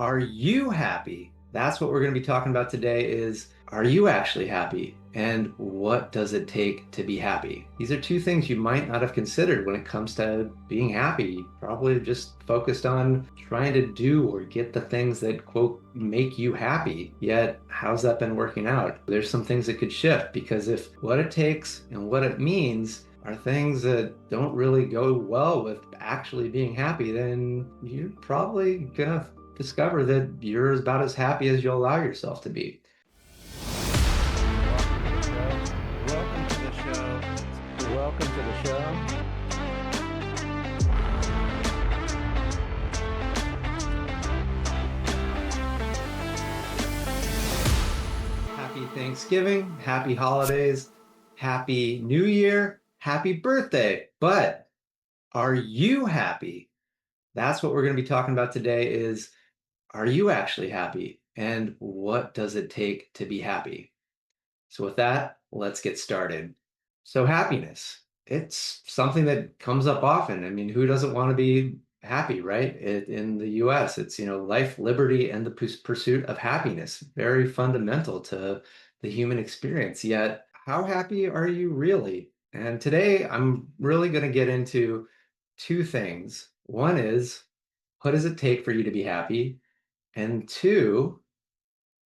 Are you happy? That's what we're going to be talking about today is, are you actually happy? And what does it take to be happy? These are two things you might not have considered when it comes to being happy. You probably just focused on trying to do or get the things that, quote, make you happy. Yet, how's that been working out? There's some things that could shift because if what it takes and what it means are things that don't really go well with actually being happy, then you're probably gonna discover that you're about as happy as you'll allow yourself to be. Welcome to the show. Welcome to the show. Happy Thanksgiving, happy holidays, happy New Year, happy birthday. But are you happy? That's what we're going to be talking about today is, are you actually happy? And what does it take to be happy? So with that, let's get started. So happiness, it's something that comes up often. I mean, who doesn't want to be happy, right? In the US, it's, life, liberty, and the pursuit of happiness, very fundamental to the human experience. Yet, how happy are you really? And today, I'm really going to get into two things. One is, what does it take for you to be happy? And two,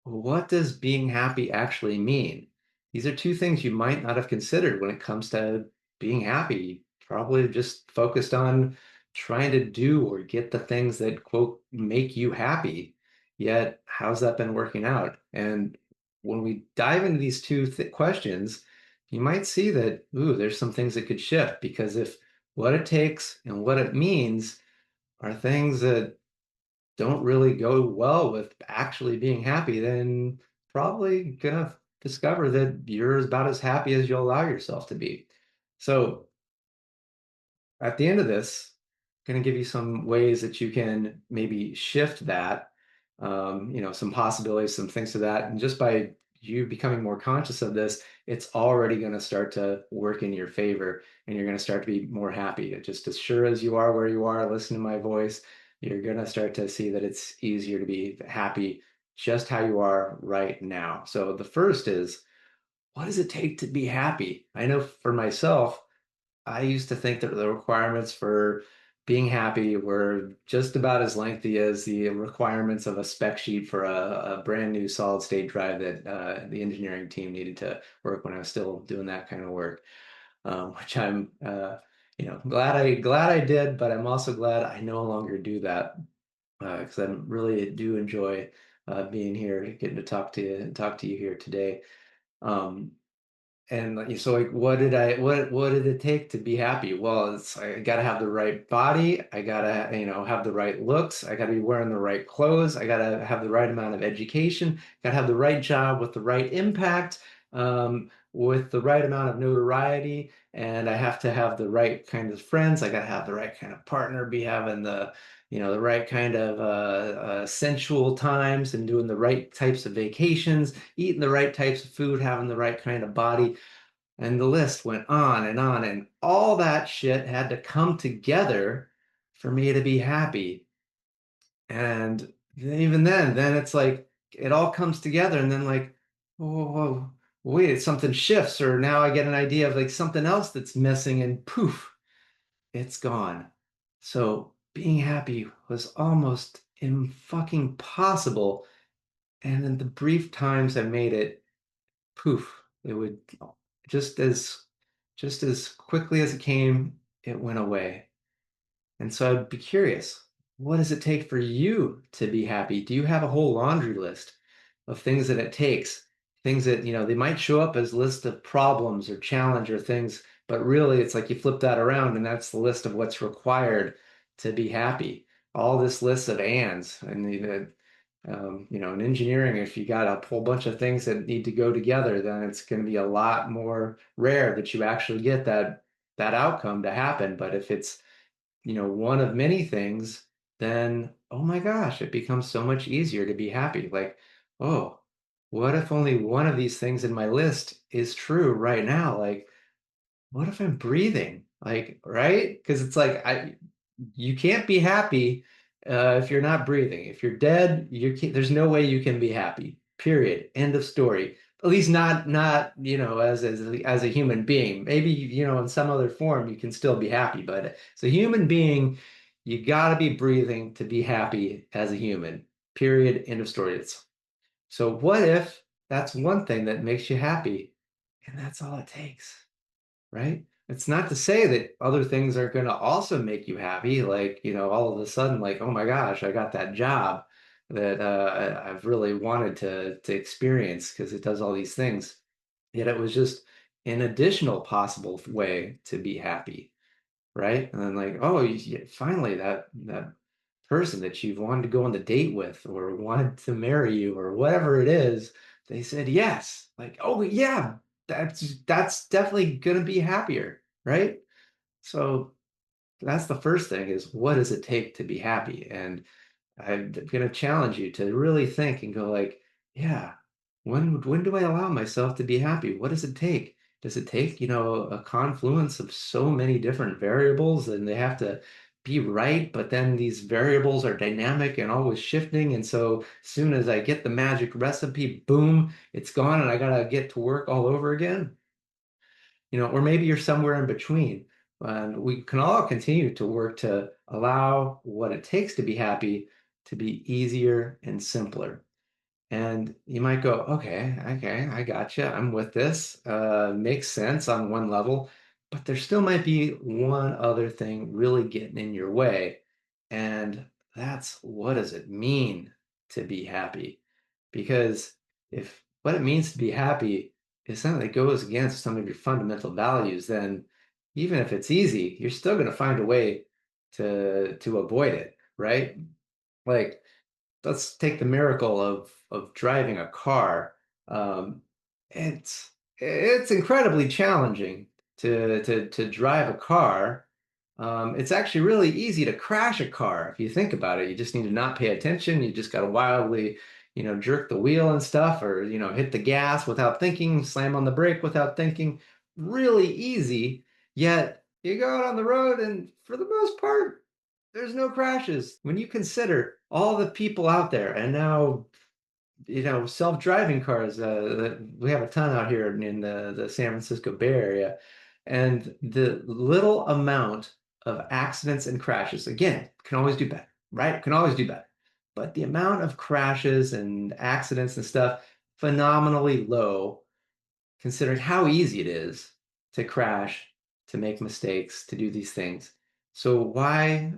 what does being happy actually mean? These are two things you might not have considered when it comes to being happy. Probably just focused on trying to do or get the things that, quote, make you happy. Yet, how's that been working out? And when we dive into these two th questions, you might see that, ooh, there's some things that could shift because if what it takes and what it means are things that don't really go well with actually being happy, then probably gonna discover that you're about as happy as you'll allow yourself to be. So at the end of this, I'm going to give you some ways that you can maybe shift that, some possibilities, some things to that. And just by you becoming more conscious of this, it's already going to start to work in your favor and you're going to start to be more happy. Just as sure as you are where you are, listen to my voice, you're going to start to see that it's easier to be happy just how you are right now. So the first is, what does it take to be happy? I know for myself, I used to think that the requirements for being happy were just about as lengthy as the requirements of a spec sheet for a brand new solid state drive that the engineering team needed to work when I was still doing that kind of work, which I'm glad I did, but I'm also glad I no longer do that because I really do enjoy being here, getting to talk to you here today. Um, and so like what did it take to be happy? Well, it's I gotta have the right body, I gotta, have the right looks, I gotta be wearing the right clothes, I gotta have the right amount of education, gotta have the right job with the right impact, with the right amount of notoriety, and I have to have the right kind of friends, I gotta have the right kind of partner, be having the right kind of sensual times and doing the right types of vacations, eating the right types of food, having the right kind of body. And the list went on, and all that shit had to come together for me to be happy. And even then it's like it all comes together, and then like, whoa, whoa, wait, something shifts, or now I get an idea of like something else that's missing, and poof, it's gone. So being happy was almost fucking possible. And in the brief times I made it, poof, it would just as just as quickly as it came, it went away. And so I'd be curious, what does it take for you to be happy? Do you have a whole laundry list of things that it takes? Things that, they might show up as list of problems or challenge or things, but really it's like you flip that around and that's the list of what's required to be happy. All this list of ands and in engineering, if you got a whole bunch of things that need to go together, then it's going to be a lot more rare that you actually get that outcome to happen. But if it's, one of many things, then oh my gosh, it becomes so much easier to be happy. Like, oh, what if only one of these things in my list is true right now? Like, what if I'm breathing? Like, right? Because it's like you can't be happy If you're not breathing, if you're dead, there's no way you can be happy. Period. End of story. At least not as a human being. Maybe in some other form you can still be happy, but as a human being, you got to be breathing to be happy as a human. Period. End of story. So what if that's one thing that makes you happy, and that's all it takes? Right? It's not to say that other things are going to also make you happy. Like, all of a sudden, like, oh my gosh, I got that job that I've really wanted to experience because it does all these things. Yet it was just an additional possible way to be happy, right? And then like, oh, finally that person that you've wanted to go on the date with or wanted to marry you or whatever it is, they said yes. Like, oh yeah, that's definitely gonna be happier, right? So that's the first thing is what does it take to be happy? And I'm going to challenge you to really think and go like, yeah, when do I allow myself to be happy? What does it take? Does it take, a confluence of so many different variables and they have to be right, but then these variables are dynamic and always shifting. And so as soon as I get the magic recipe, boom, it's gone and I gotta get to work all over again. Or maybe you're somewhere in between. And we can all continue to work to allow what it takes to be happy to be easier and simpler. And you might go, okay, I gotcha. I'm with this. Makes sense on one level, but there still might be one other thing really getting in your way. And that's what does it mean to be happy? Because if what it means to be happy is something that goes against some of your fundamental values, then even if it's easy, you're still going to find a way to avoid it, right? Like let's take the miracle of driving a car. Um, it's incredibly challenging to drive a car. It's actually really easy to crash a car if you think about it. You just need to not pay attention. You just got to wildly, jerk the wheel and stuff, or hit the gas without thinking, slam on the brake without thinking. Really easy. Yet you go out on the road, and for the most part, there's no crashes. When you consider all the people out there, and now, self-driving cars, we have a ton out here in the San Francisco Bay Area, and the little amount of accidents and crashes, again, can always do better, right? Can always do better. But the amount of crashes and accidents and stuff, phenomenally low, considering how easy it is to crash, to make mistakes, to do these things. So why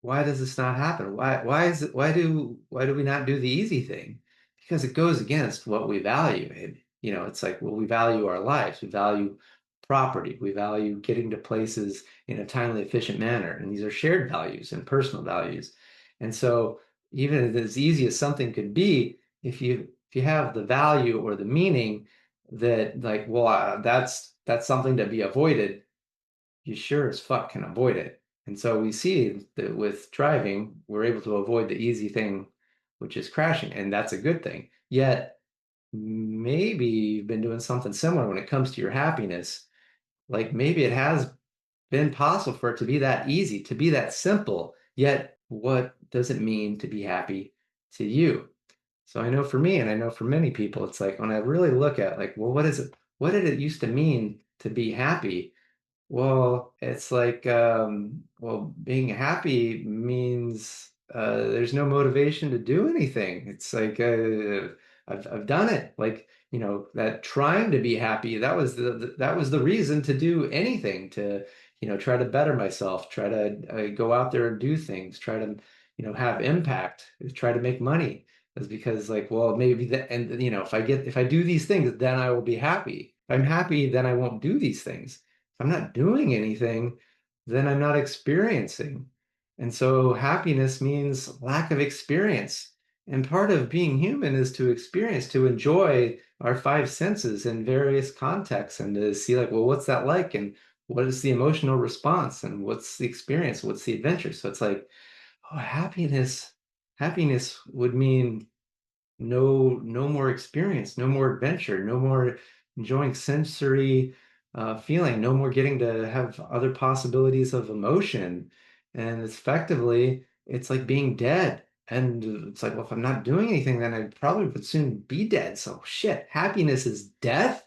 does this not happen? Why is it why do we not do the easy thing? Because it goes against what we value. It's like, well, we value our lives, we value property, we value getting to places in a timely, efficient manner. And these are shared values and personal values. And so even as easy as something could be, if you have the value or the meaning that like, well, that's something to be avoided, you sure as fuck can avoid it. And so we see that with driving, we're able to avoid the easy thing, which is crashing, and that's a good thing. Yet maybe you've been doing something similar when it comes to your happiness. Like maybe it has been possible for it to be that easy, to be that simple. Yet what does it mean to be happy to you? So I know for me, and I know for many people, it's like when I really look at like, well, what is it? What did it used to mean to be happy? Well, it's like, well, being happy means there's no motivation to do anything. It's like I've done it. Like, that trying to be happy, that was the reason to do anything, to, try to better myself, try to go out there and do things, try to, have impact, try to make money. Is because like, well, maybe that, and if I do these things, then I will be happy. If I'm happy, then I won't do these things. I'm not doing anything, then I'm not experiencing. And so happiness means lack of experience. And part of being human is to experience, to enjoy our five senses in various contexts and to see like, well, what's that like? And what is the emotional response? And what's the experience? What's the adventure? So it's like, oh, happiness would mean no more experience, no more adventure, no more enjoying sensory feeling, no more getting to have other possibilities of emotion. And effectively, it's like being dead. And it's like, well, if I'm not doing anything, then I probably would soon be dead. So shit, happiness is death.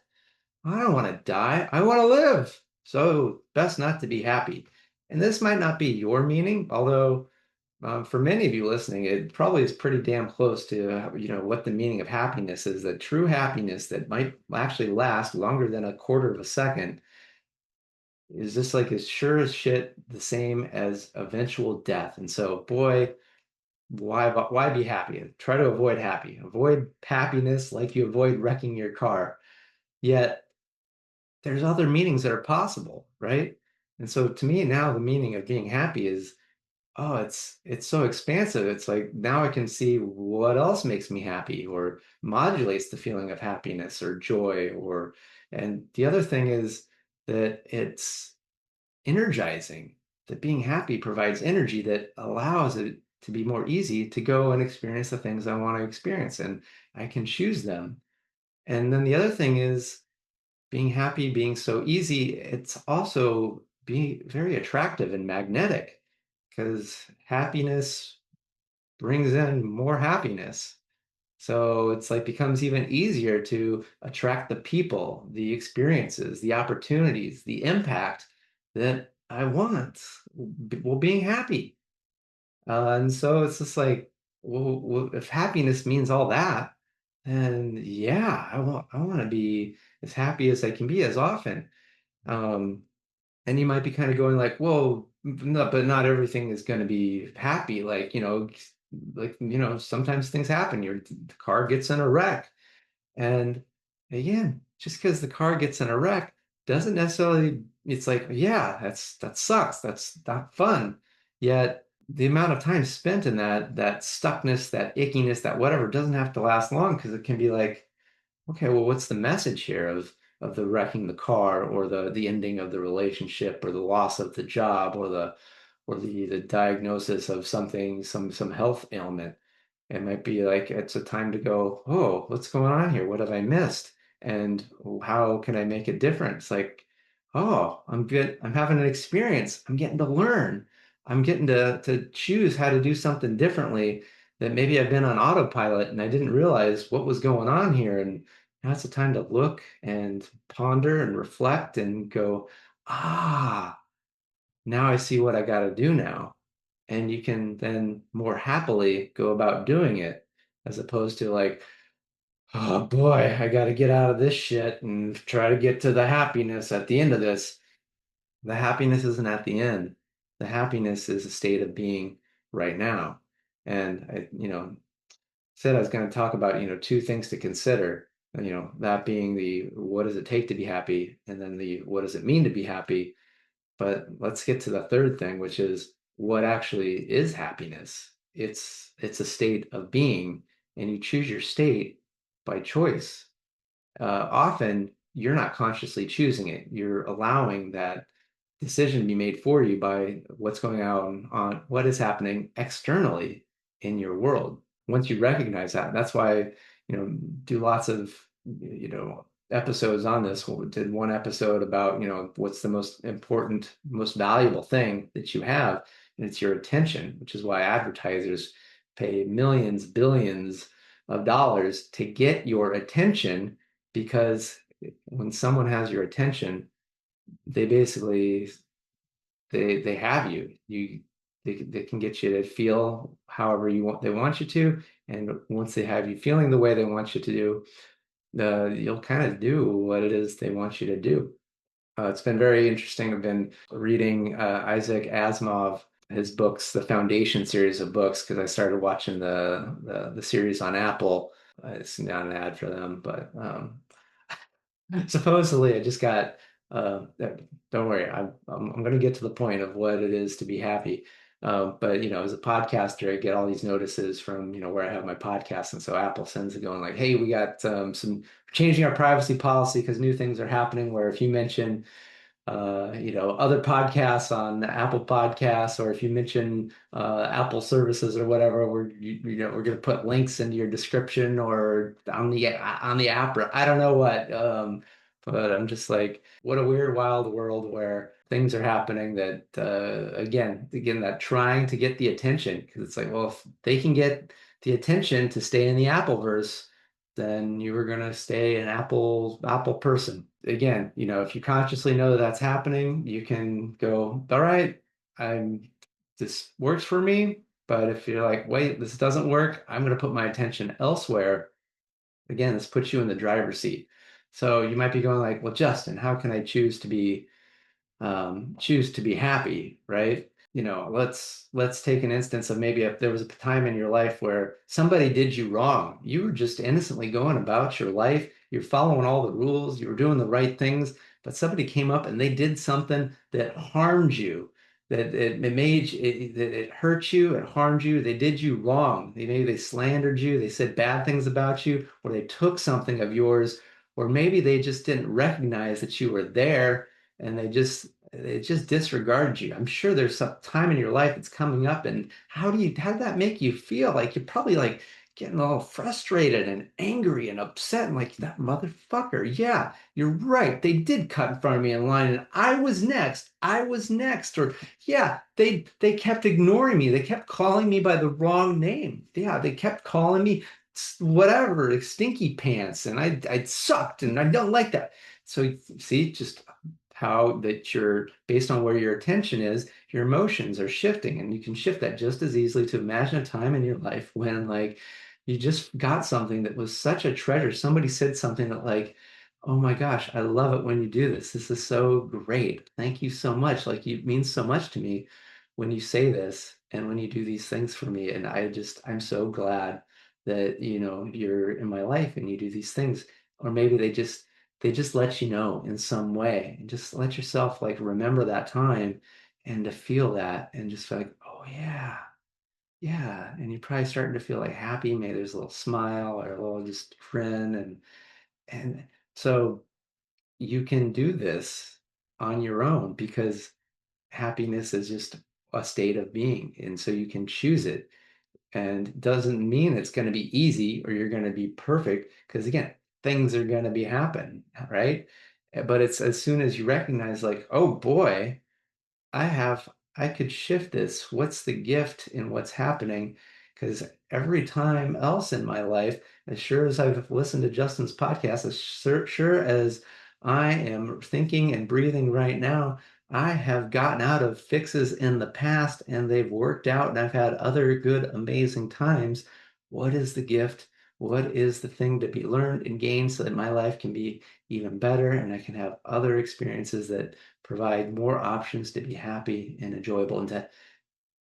I don't want to die. I want to live. So best not to be happy. And this might not be your meaning, although for many of you listening, it probably is pretty damn close to what the meaning of happiness is. That true happiness that might actually last longer than a quarter of a second is just like as sure as shit the same as eventual death. And so, boy, why be happy? Try to avoid happy. Avoid happiness like you avoid wrecking your car. Yet there's other meanings that are possible, right? And so to me now the meaning of being happy is, oh, it's so expansive. It's like now I can see what else makes me happy or modulates the feeling of happiness or joy or and the other thing is that it's energizing, that being happy provides energy that allows it to be more easy to go and experience the things I want to experience and I can choose them. And then the other thing is being happy being so easy, it's also being very attractive and magnetic because happiness brings in more happiness. So it's like becomes even easier to attract the people, the experiences, the opportunities, the impact that I want while being happy. And so it's just like, well, if happiness means all that, then yeah, I want to be as happy as I can be as often. Um, and you might be kind of going like, well, no, but not everything is going to be happy. Sometimes things happen. The car gets in a wreck. And again, just because the car gets in a wreck doesn't necessarily, it's like, yeah, that sucks. That's not fun. Yet the amount of time spent in that stuckness, that ickiness, that whatever doesn't have to last long because it can be like, okay, well, what's the message here of the wrecking the car or the ending of the relationship or the loss of the job or the diagnosis of something, some health ailment? It might be like it's a time to go, oh, what's going on here? What have I missed? And how can I make it different? It's like, oh, I'm good. I'm having an experience. I'm getting to learn. I'm getting to choose how to do something differently that maybe I've been on autopilot and I didn't realize what was going on here. And now it's a time to look and ponder and reflect and go, ah, now I see what I got to do now. And you can then more happily go about doing it as opposed to like, oh boy, I got to get out of this shit and try to get to the happiness at the end of this. The happiness isn't at the end. The happiness is a state of being right now. And said I was going to talk about, two things to consider, that being the what does it take to be happy, and then the what does it mean to be happy. But let's get to the third thing, which is what actually is happiness. It's a state of being, and you choose your state by choice. Often you're not consciously choosing it. You're allowing that decision to be made for you by what's going on what is happening externally in your world. Once you recognize that, that's why, do lots of, episodes on this. We did one episode about, what's the most important, most valuable thing that you have, and it's your attention, which is why advertisers pay millions, billions of dollars to get your attention because when someone has your attention, they basically they have you. They can get you to feel however they want you to, and once they have you feeling the way they want you to do, you'll kind of do what it is they want you to do. It's been very interesting. I've been reading Isaac Asimov, his books, the Foundation series of books, because I started watching the series on Apple. It's not an ad for them, but supposedly, I just got. Don't worry, I'm going to get to the point of what it is to be happy. But as a podcaster, I get all these notices from where I have my podcast, and so Apple sends it going like, "Hey, we got some changing our privacy policy because new things are happening. Where if you mention other podcasts on Apple Podcasts, or if you mention Apple services or whatever, we're going to put links into your description or on the app, or I don't know what. But I'm just like, what a weird, wild world where things are happening that, again, that trying to get the attention. Because it's like, well, if they can get the attention to stay in the Appleverse, then you were gonna stay an Apple person. Again, if you consciously know that that's happening, you can go, all right, I'm this works for me. But if you're like, wait, this doesn't work, I'm gonna put my attention elsewhere. Again, this puts you in the driver's seat. So you might be going like, well, Justin, how can I choose to be happy, right? Let's take an instance of maybe if there was a time in your life where somebody did you wrong. You were just innocently going about your life. You're following all the rules. You were doing the right things, but somebody came up and they did something that harmed you, that it made that it hurt you, it harmed you. They did you wrong. Maybe they slandered you. They said bad things about you, or they took something of yours, or maybe they just didn't recognize that you were there and they just disregard you. I'm sure there's some time in your life that's coming up, and how did that make you feel? Like you're probably like getting all frustrated and angry and upset and like that motherfucker. Yeah, you're right. They did cut in front of me in line and I was next. I was next. Or yeah, they kept ignoring me. They kept calling me by the wrong name. Yeah, they kept calling me whatever, like stinky pants, and I sucked and I don't like that. So see, just how that you're based on where your attention is, your emotions are shifting, and you can shift that just as easily to imagine a time in your life when like you just got something that was such a treasure. Somebody said something that like, oh my gosh, I love it when you do this. This is so great. Thank you so much. Like you mean so much to me when you say this and when you do these things for me. And I'm so glad that you're in my life and you do these things. Or maybe they just let you know in some way and just let yourself like remember that time and to feel that and just feel like, oh yeah, yeah. And you're probably starting to feel like happy. Maybe there's a little smile or a little just grin. And so you can do this on your own because happiness is just a state of being. And so you can choose it and doesn't mean it's going to be easy or you're going to be perfect because again things are going to be happen, right? But it's as soon as you recognize like, oh boy, I have, I could shift this. What's the gift in what's happening? Because every time else in my life, as sure as I've listened to Justin's podcast, as sure as I am thinking and breathing right now, I have gotten out of fixes in the past and they've worked out and I've had other good, amazing times. What is the gift? What is the thing to be learned and gained so that my life can be even better and I can have other experiences that provide more options to be happy and enjoyable and to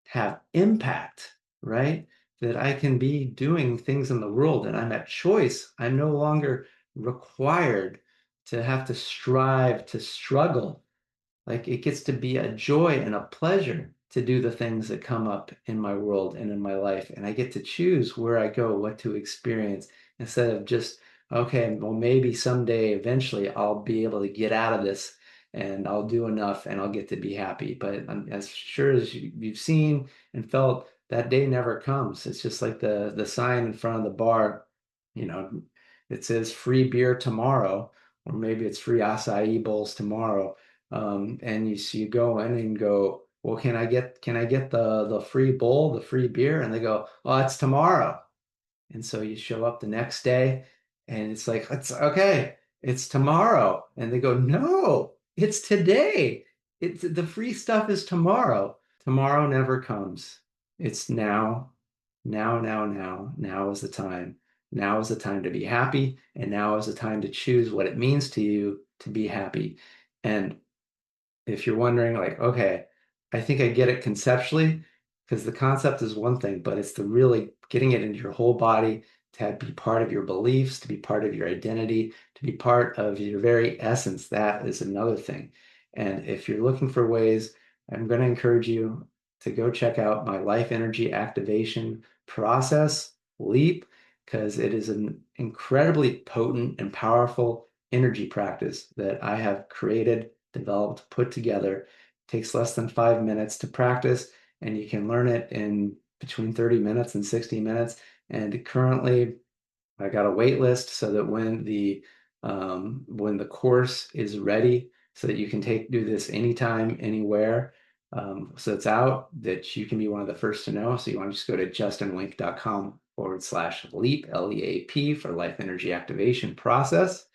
have impact, right? That I can be doing things in the world and I'm at choice. I'm no longer required to have to strive, to struggle. Like it gets to be a joy and a pleasure to do the things that come up in my world and in my life. And I get to choose where I go, what to experience, instead of just, okay, well, maybe someday, eventually, I'll be able to get out of this and I'll do enough and I'll get to be happy. But as sure as you've seen and felt, that day never comes. It's just like the sign in front of the bar, you know, it says free beer tomorrow, or maybe it's free acai bowls tomorrow, and you go in and go, well, can I get the free bowl, the free beer? And they go, oh, it's tomorrow. And so you show up the next day and it's like, it's okay, it's tomorrow. And they go, no, it's today. It's the free stuff is tomorrow. Tomorrow never comes. It's now, now, now, now. Now is the time. Now is the time to be happy. And now is the time to choose what it means to you to be happy. And if you're wondering, like, okay, I think I get it conceptually, because the concept is one thing, but it's the really getting it into your whole body to be part of your beliefs, to be part of your identity, to be part of your very essence. That is another thing. And if you're looking for ways, I'm going to encourage you to go check out my life energy activation process, LEAP, because it is an incredibly potent and powerful energy practice that I have created, developed, put together. It takes less than 5 minutes to practice, and you can learn it in between 30 minutes and 60 minutes. And currently, I got a wait list so that when the when the course is ready so that you can do this anytime, anywhere. So it's out that you can be one of the first to know. So you want to just go to justinwenck.com/leap, LEAP for life energy activation process.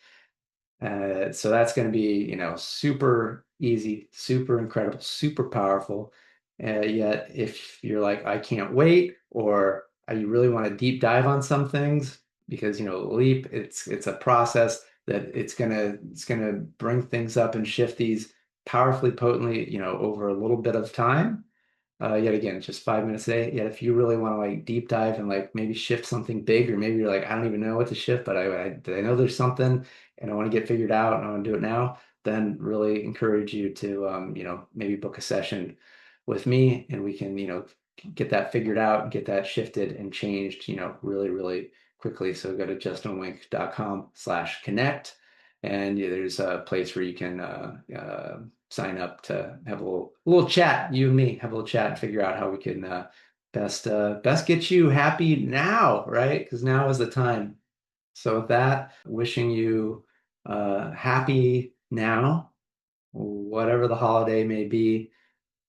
So that's going to be, super easy, super incredible, super powerful. Yet if you're like, I can't wait, or you really want to deep dive on some things, because Leap, it's a process that it's gonna bring things up and shift these powerfully, potently, over a little bit of time. Yet again, it's just 5 minutes a day. Yet if you really want to like deep dive and like maybe shift something big, or maybe you're like, I don't even know what to shift, but I know there's something and I want to get figured out and I want to do it now, then really encourage you to maybe book a session with me and we can, get that figured out and get that shifted and changed, really, really quickly. So go to justinwenck.com/connect, and there's a place where you can sign up to have a little chat, you and me have a little chat and figure out how we can best get you happy now, right? Because now is the time. So with that, wishing you happy now, whatever the holiday may be,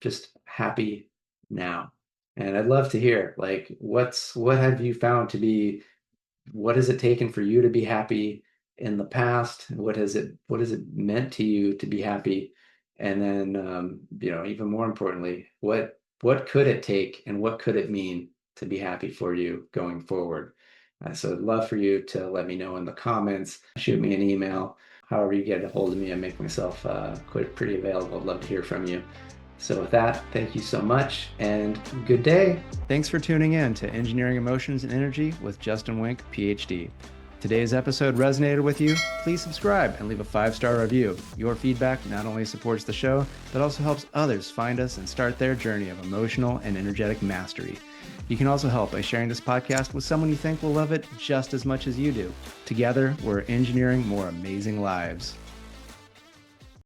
just happy now. And I'd love to hear, like, what have you found to be, what has it taken for you to be happy in the past? What has it meant to you to be happy? And then, even more importantly, what could it take and what could it mean to be happy for you going forward? So I'd love for you to let me know in the comments, shoot me an email, however you get a hold of me. I make myself quite pretty available. I'd love to hear from you. So with that, thank you so much and good day. Thanks for tuning in to Engineering Emotions and Energy with Justin Wenck, Ph.D. Today's episode resonated with you? Please subscribe and leave a 5-star review. Your feedback not only supports the show, but also helps others find us and start their journey of emotional and energetic mastery. You can also help by sharing this podcast with someone you think will love it just as much as you do. Together, we're engineering more amazing lives.